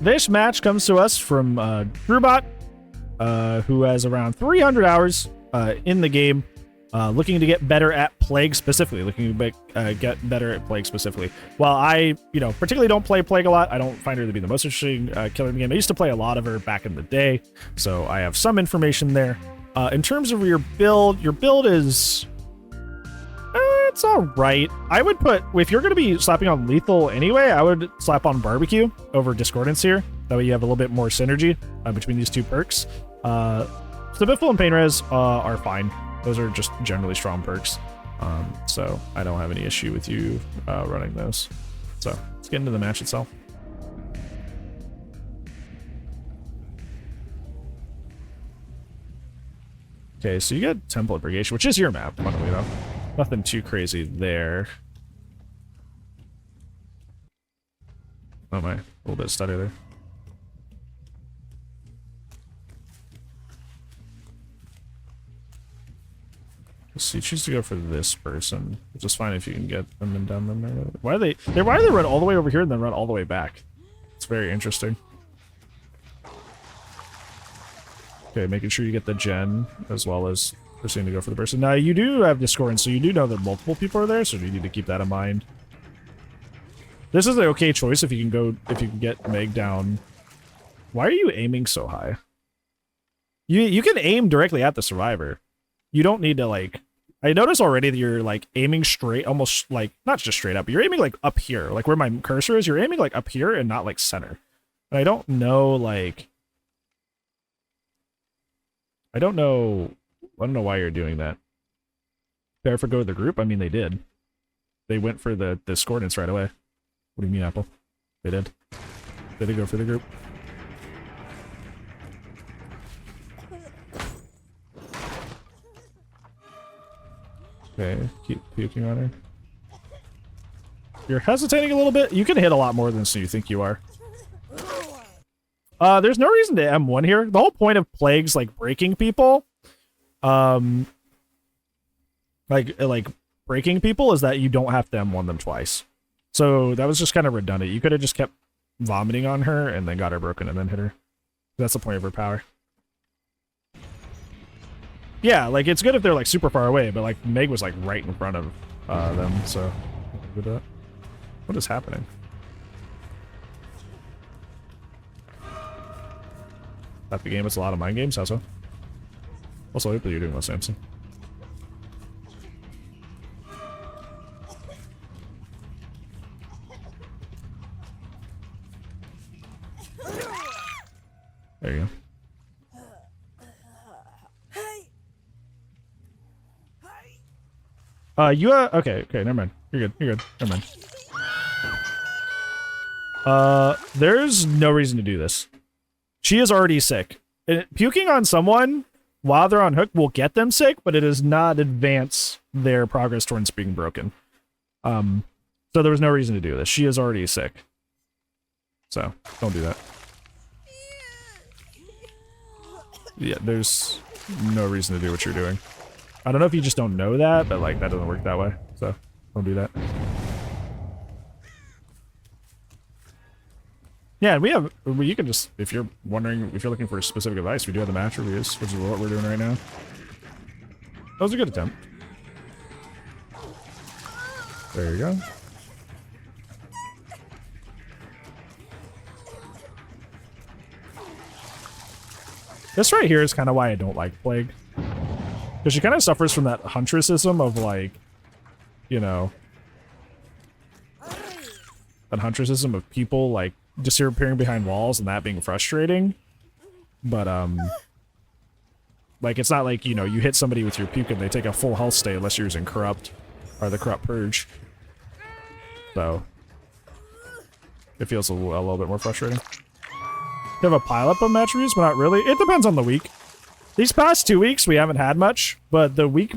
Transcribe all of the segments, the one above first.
this match comes to us from Drewbot, who has around 300 hours in the game, looking to get better at Plague specifically. Get better at Plague specifically. While I, particularly don't play Plague a lot, I don't find her to be the most interesting killer in the game. I used to play a lot of her back in the day, so I have some information there. In terms of your build is... it's alright. I would put, if you're going to be slapping on lethal anyway, I would slap on barbecue over discordance here. That way you have a little bit more synergy between these two perks. Stabiful and pain res are fine. Those are just generally strong perks. So I don't have any issue with you running those. So let's get into the match itself. Okay, so you got Temple of Purgation, which is your map, luckily though. Nothing too crazy there. Oh my, a little bit of stutter there. So you choose to go for this person, which is fine if you can get them and down them there. Why do they run all the way over here and then run all the way back? It's very interesting. Okay, making sure you get the gen as well as proceeding to go for the person. Now you do have discordance, so you do know that multiple people are there, so you need to keep that in mind. This is an okay choice if you can get Meg down. Why are you aiming so high? You can aim directly at the survivor. You don't need to, like... I notice already that you're, like, aiming straight, almost, like, not just straight up. You're aiming, like, up here. Like, where my cursor is, you're aiming, like, up here and not, like, center. And I don't know, like... I don't know why you're doing that. Did I ever go to the group? I mean, they did. They went for the discordance right away. What do you mean, Apple? They did. They did go for the group. Okay, keep puking on her. You're hesitating a little bit. You can hit a lot more than you think you are. There's no reason to M1 here. The whole point of Plagues, like, breaking people, like breaking people is that you don't have to M1 them twice. So that was just kind of redundant. You could have just kept vomiting on her and then got her broken and then hit her. That's the point of her power. Yeah, like, it's good if they're, like, super far away, but, like, Meg was, like, right in front of them, so... What is happening? At the game, it's a lot of mind games, how so? Also, hopefully you're doing well, Samson. There you go. Okay, never mind. You're good, never mind. There's no reason to do this. She is already sick. Puking on someone while they're on hook will get them sick, but it does not advance their progress towards being broken. So there was no reason to do this. She is already sick. So, don't do that. Yeah, there's no reason to do what you're doing. I don't know if you just don't know that, but, like, that doesn't work that way. So, don't do that. Yeah, you can just, if you're wondering, if you're looking for specific advice, we do have the match reviews, which is what we're doing right now. That was a good attempt. There you go. This right here is kind of why I don't like Plague. Because she kind of suffers from that huntressism of, like, you know, that huntressism of people, like, disappearing behind walls and that being frustrating. But, like, it's not like, you know, you hit somebody with your puke and they take a full health stay unless you're using Corrupt, or the Corrupt Purge. So, it feels a little bit more frustrating. You have a pileup of match reviews, but not really. It depends on the week. These past 2 weeks, we haven't had much, but the week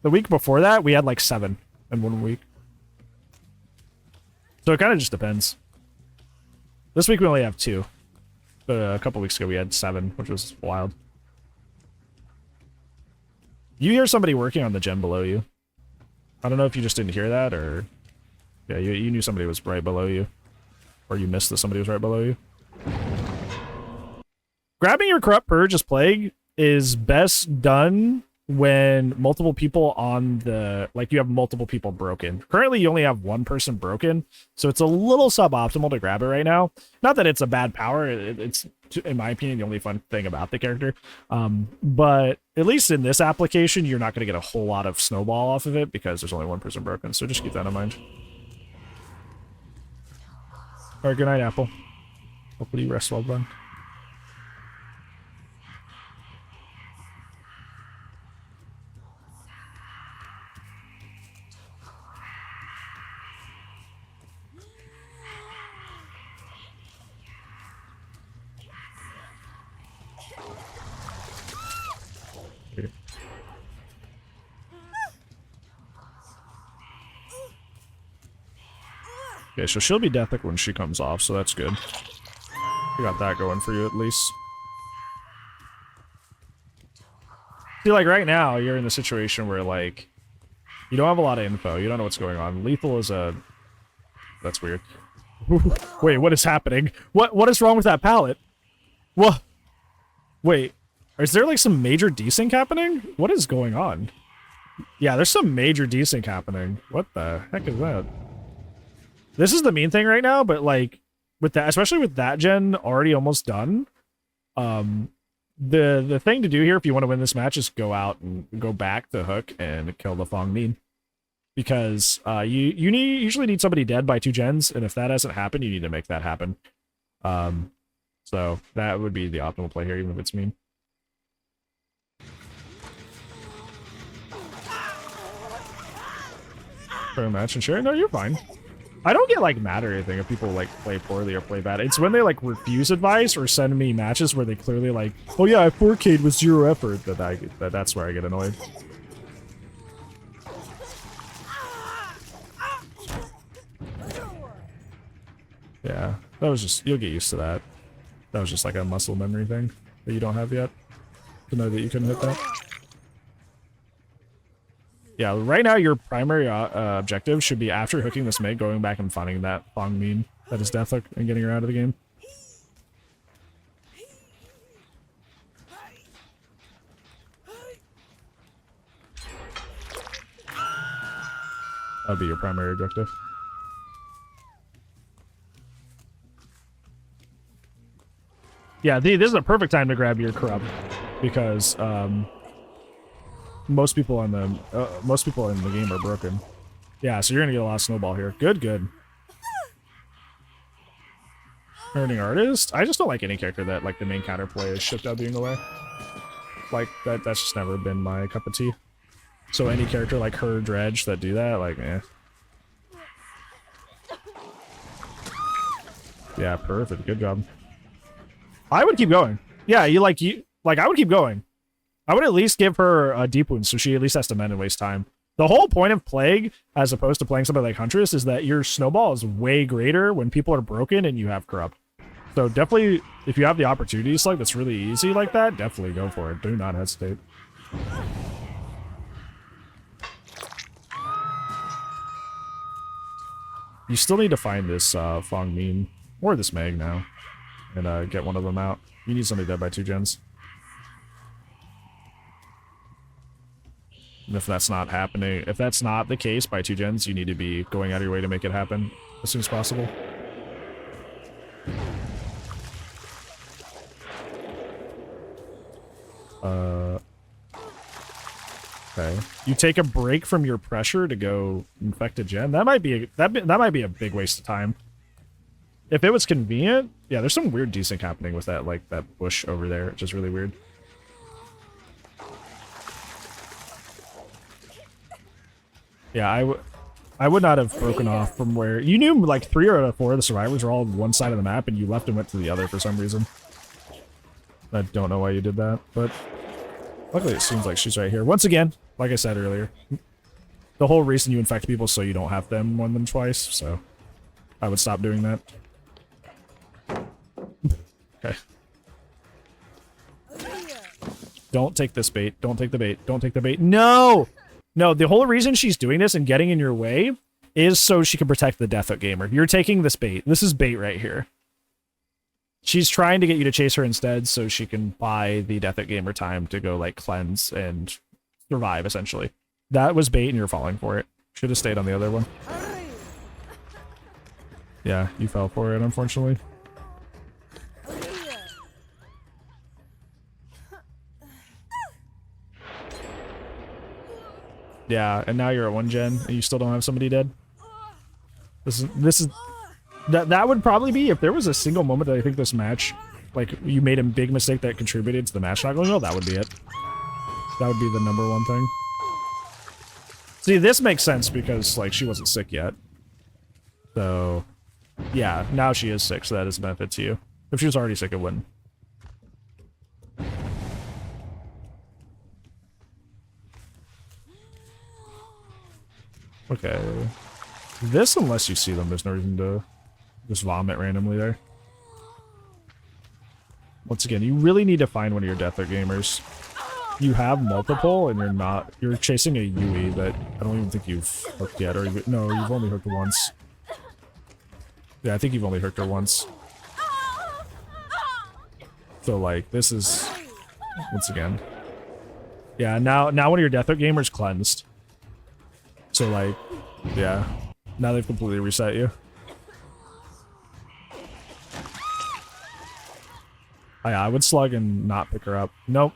before that, we had like 7 in 1 week. So it kind of just depends. This week we only have 2. But a couple weeks ago we had 7, which was wild. You hear somebody working on the gen below you. I don't know if you just didn't hear that, or... Yeah, you knew somebody was right below you. Or you missed that somebody was right below you. Grabbing your corrupt purge as plague is best done when multiple people on the, like, you have multiple people broken. Currently, you only have one person broken, so it's a little suboptimal to grab it right now. Not that it's a bad power, it's, in my opinion, the only fun thing about the character. But at least in this application, you're not going to get a whole lot of snowball off of it because there's only one person broken, so just keep that in mind. Alright, good night, Apple. Hopefully you rest well done. Okay, so she'll be Deathic when she comes off, so that's good. You got that going for you at least. See, like right now, you're in the situation where like you don't have a lot of info. You don't know what's going on. Lethal is a. That's weird. Wait, what is happening? What is wrong with that pallet? What? Wait, is there like some major desync happening? What is going on? Yeah, there's some major desync happening. What the heck is that? This is the mean thing right now, but like with that, especially with that gen already almost done, the thing to do here if you want to win this match is go out and go back to hook and kill the Fong Mean, because you usually need somebody dead by 2 gens, and if that hasn't happened, you need to make that happen. So that would be the optimal play here, even if it's mean. For a match and share? No, you're fine. I don't get like mad or anything if people like play poorly or play bad. It's when they like refuse advice or send me matches where they clearly like, oh yeah, I 4K'd with 0 effort, that's where I get annoyed. Yeah, that was just, you'll get used to that. That was just like a muscle memory thing that you don't have yet to know that you couldn't hit that. Yeah, right now your primary objective should be, after hooking this Meg, going back and finding that Fong Mean that is death hook and getting her out of the game. That'll be your primary objective. Yeah, this is a perfect time to grab your corrupt, because most people in the game are broken. Yeah, so you're gonna get a lot of snowball here. Good, good. Earning artist. I just don't like any character that like the main counterplay is shipped out being away. Like that's just never been my cup of tea. So any character like her, Dredge, that do that, like, eh. Yeah, perfect. Good job. I would keep going. Yeah, I would keep going. I would at least give her a deep wound, so she at least has to mend and waste time. The whole point of Plague, as opposed to playing somebody like Huntress, is that your snowball is way greater when people are broken and you have corrupt. So definitely, if you have the opportunity select that's really easy like that, definitely go for it. Do not hesitate. You still need to find this Fong Mean, or this Meg now, and get one of them out. You need somebody dead by 2 gens. And if that's not happening, if that's not the case by 2 gens, you need to be going out of your way to make it happen as soon as possible. Okay. You take a break from your pressure to go infect a gen. That might be a big waste of time. If it was convenient, yeah, there's some weird desync happening with that, like that bush over there, which is really weird. Yeah, I would not have broken off from where you knew like 3 out of 4 of the survivors were all on one side of the map, and you left and went to the other for some reason. I don't know why you did that, but luckily it seems like she's right here. Once again, like I said earlier, the whole reason you infect people is so you don't have them one them twice, so I would stop doing that. Okay. Don't take this bait. Don't take the bait. Don't take the bait. No! No, the whole reason she's doing this and getting in your way is so she can protect the Death Hook gamer. You're taking this bait. This is bait right here. she's trying to get you to chase her instead so she can buy the Death at Gamer time to go like cleanse and survive essentially. That was bait and you're falling for it. Should have stayed on the other one. Yeah, you fell for it, unfortunately. Yeah, and now you're at 1 gen and you still don't have somebody dead. That would probably be, if there was a single moment that I think this match, like, you made a big mistake that contributed to the match not going well, that would be it. That would be the #1 thing. See, this makes sense because, like, she wasn't sick yet. So, yeah, now she is sick, so that is a benefit to you. If she was already sick, it wouldn't. Okay. This, unless you see them, there's no reason to just vomit randomly there. Once again, you really need to find one of your Death Art gamers. You have multiple, and you're chasing a Yui that I don't even think you've hooked yet, or no, you've only hooked her once. Yeah, I think you've only hooked her once. So, like, this is, once again. Yeah, now one of your Death Art gamers cleansed. So, like, yeah. Now they've completely reset you. Oh, yeah, I would slug and not pick her up. Nope.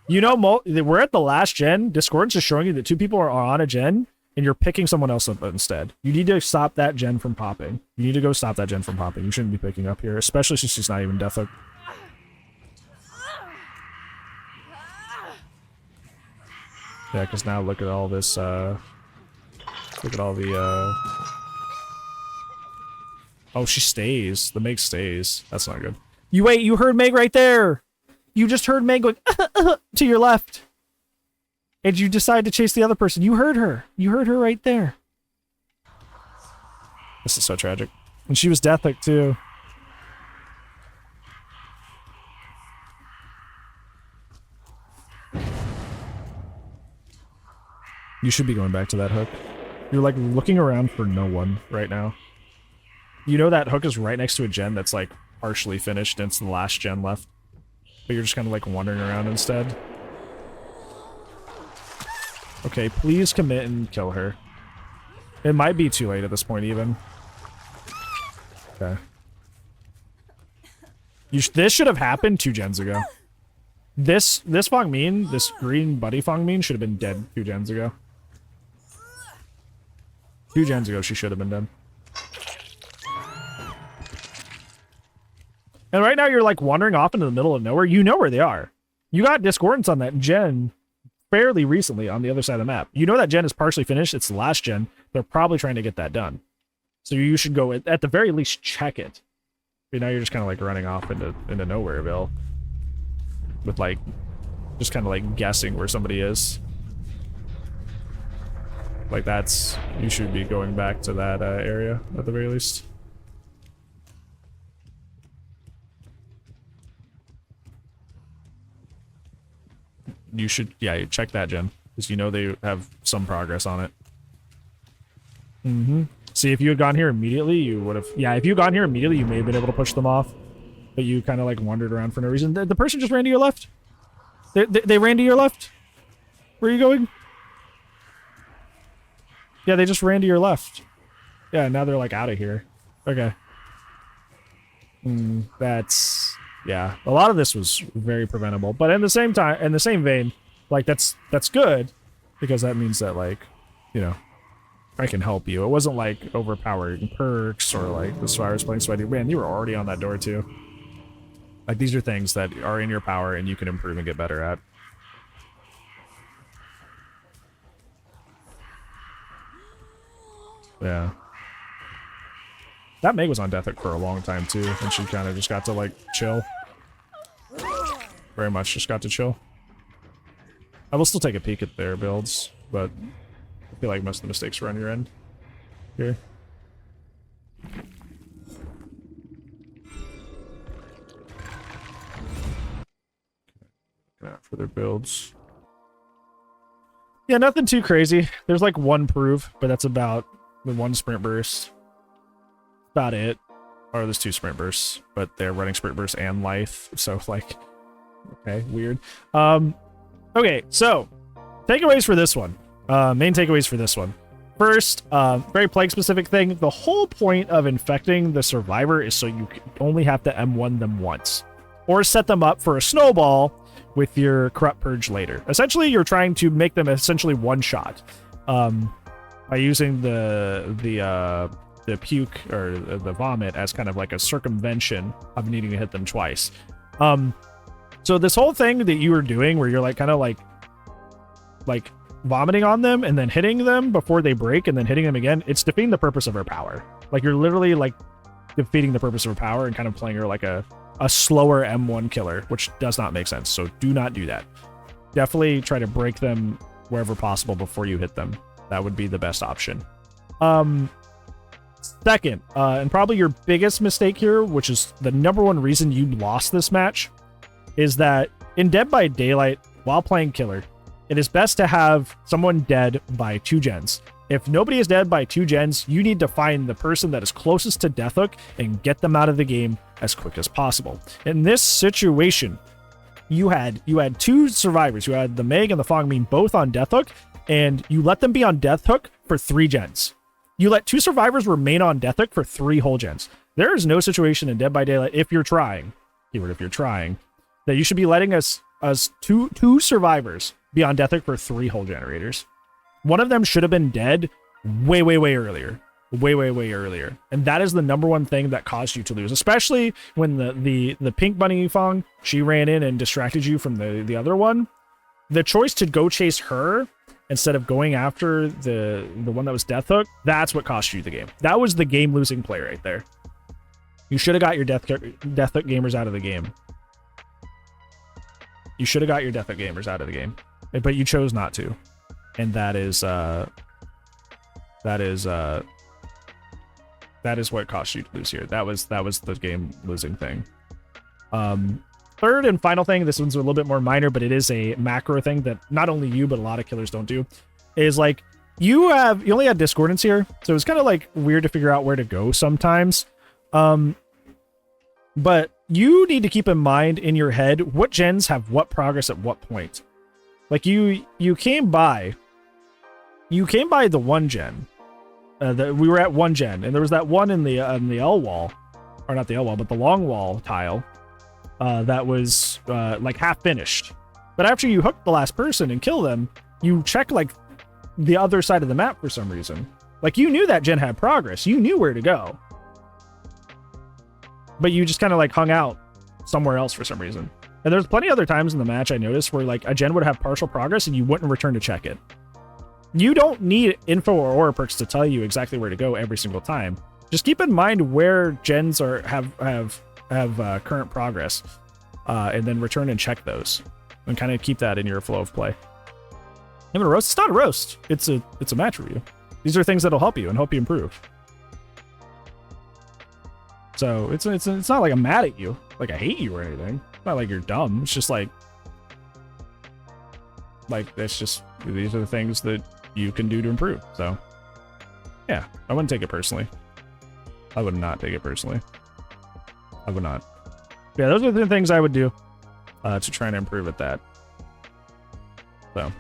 You know, we're at the last gen. Discord's just showing you that 2 people are on a gen, and you're picking someone else up instead. You need to stop that gen from popping. You need to go stop that gen from popping. You shouldn't be picking up here, especially since she's not even Death Hook. Yeah, because now look at all this, look at all the, oh, she stays. The Meg stays. That's not good. You heard Meg right there! You just heard Meg going, to your left. And you decide to chase the other person. You heard her. You heard her right there. This is so tragic. And she was Death Hook, too. You should be going back to that hook. You're, like, looking around for no one right now. You know that hook is right next to a gen that's, like, partially finished, and it's the last gen left. But you're just kind of, like, wandering around instead. Okay, please commit and kill her. It might be too late at this point, even. Okay. This should have happened 2 gens ago. This Fong Min, this green buddy Fong Min, should have been dead 2 gens ago. 2 gens ago, she should have been dead. And right now, you're, like, wandering off into the middle of nowhere. You know where they are. You got Discordance on that gen fairly recently on the other side of the map. You know that gen is partially finished. It's the last gen. They're probably trying to get that done. So you should go, at the very least, check it. But now you're just kind of, like, running off into Nowhereville. With, like, just kind of, like, guessing where somebody is. Like, that's... You should be going back to that area, at the very least. You should, yeah, check that gen. Because you know they have some progress on it. Mm-hmm. See, if you had gone here immediately, you would have... Yeah, if you had gone here immediately, you may have been able to push them off. But you kind of, like, wandered around for no reason. The person just ran to your left. They ran to your left. Where are you going? Yeah, they just ran to your left. Yeah, now they're, like, out of here. Okay. That's... Yeah, a lot of this was very preventable. But in the same time, in the same vein, like, that's good. Because that means that, like, you know, I can help you. It wasn't, like, overpowering perks or, like, as far as playing Sweaty. Man, you were already on that door, too. Like, these are things that are in your power and you can improve and get better at. Yeah. That Meg was on Death Hook for a long time, too, and she kind of just got to, like, chill. Very much just got to chill. I will still take a peek at their builds, but I feel like most of the mistakes were on your end here. For their builds. Yeah, nothing too crazy. There's like 1 prove, but that's about the 1 sprint burst. About it. Or there's 2 sprint bursts, but they're running sprint bursts and life. So like, okay, weird. Okay, so takeaways for this one. Main takeaways for this one. First, very plague specific thing. The whole point of infecting the survivor is so you only have to M1 them once, or set them up for a snowball with your corrupt purge later. Essentially, you're trying to make them essentially one shot, by using the puke or the vomit as kind of like a circumvention of needing to hit them twice. So this whole thing that you were doing where you're like kind of like vomiting on them and then hitting them before they break and then hitting them again, it's defeating the purpose of her power. Like you're literally like defeating the purpose of her power and kind of playing her like a slower M1 killer, which does not make sense. So do not do that. Definitely try to break them wherever possible before you hit them. That would be the best option. Second, and probably your biggest mistake here, which is the #1 reason you lost this match, is that in Dead by Daylight, while playing killer, it is best to have someone dead by 2 gens. If nobody is dead by 2 gens, you need to find the person that is closest to Deathhook and get them out of the game as quick as possible. In this situation, you had 2 survivors. You had the Meg and the Fong Min both on Deathhook, and you let them be on Deathhook for 3 gens. You let 2 survivors remain on Deathhook for 3 whole gens. There is no situation in Dead by Daylight, if you're trying, keyword if you're trying, that you should be letting us two survivors be on Deathhook for 3 whole generators. One of them should have been dead way earlier. Way earlier. And that is the #1 thing that caused you to lose, especially when the pink bunny Fong, she ran in and distracted you from the other one. The choice to go chase her instead of going after the one that was Deathhook, that's what cost you the game. That was the game losing play right there. You should have got your Deathhook gamers out of the game. You should have got your Deathhook gamers out of the game, but you chose not to. And that is what cost you to lose here. That was the game losing thing. Third and final thing, this one's a little bit more minor, but it is a macro thing that not only you, but a lot of killers don't do, is like you only had discordance here. So it's kind of like weird to figure out where to go sometimes. But you need to keep in mind in your head what gens have what progress at what point. Like you came by the 1 gen. We were at 1 gen, and there was that one in the L wall, or not the L wall, but the long wall tile that was like half finished. But after you hook the last person and kill them, you check like the other side of the map for some reason. Like you knew that gen had progress, you knew where to go, but you just kind of like hung out somewhere else for some reason. And there's plenty of other times in the match I noticed where like a gen would have partial progress and you wouldn't return to check it. You don't need info or aura perks to tell you exactly where to go every single time. Just keep in mind where gens have current progress, and then return and check those, and kind of keep that in your flow of play. A roast? It's not a roast. It's a match review. These are things that'll help you and help you improve. So it's not like I'm mad at you, like I hate you or anything. It's not like you're dumb. It's just like it's just these are the things that you can do to improve. So yeah, I wouldn't take it personally. I would not take it personally. I would not. Yeah, those are the things I would do to try and improve at that. So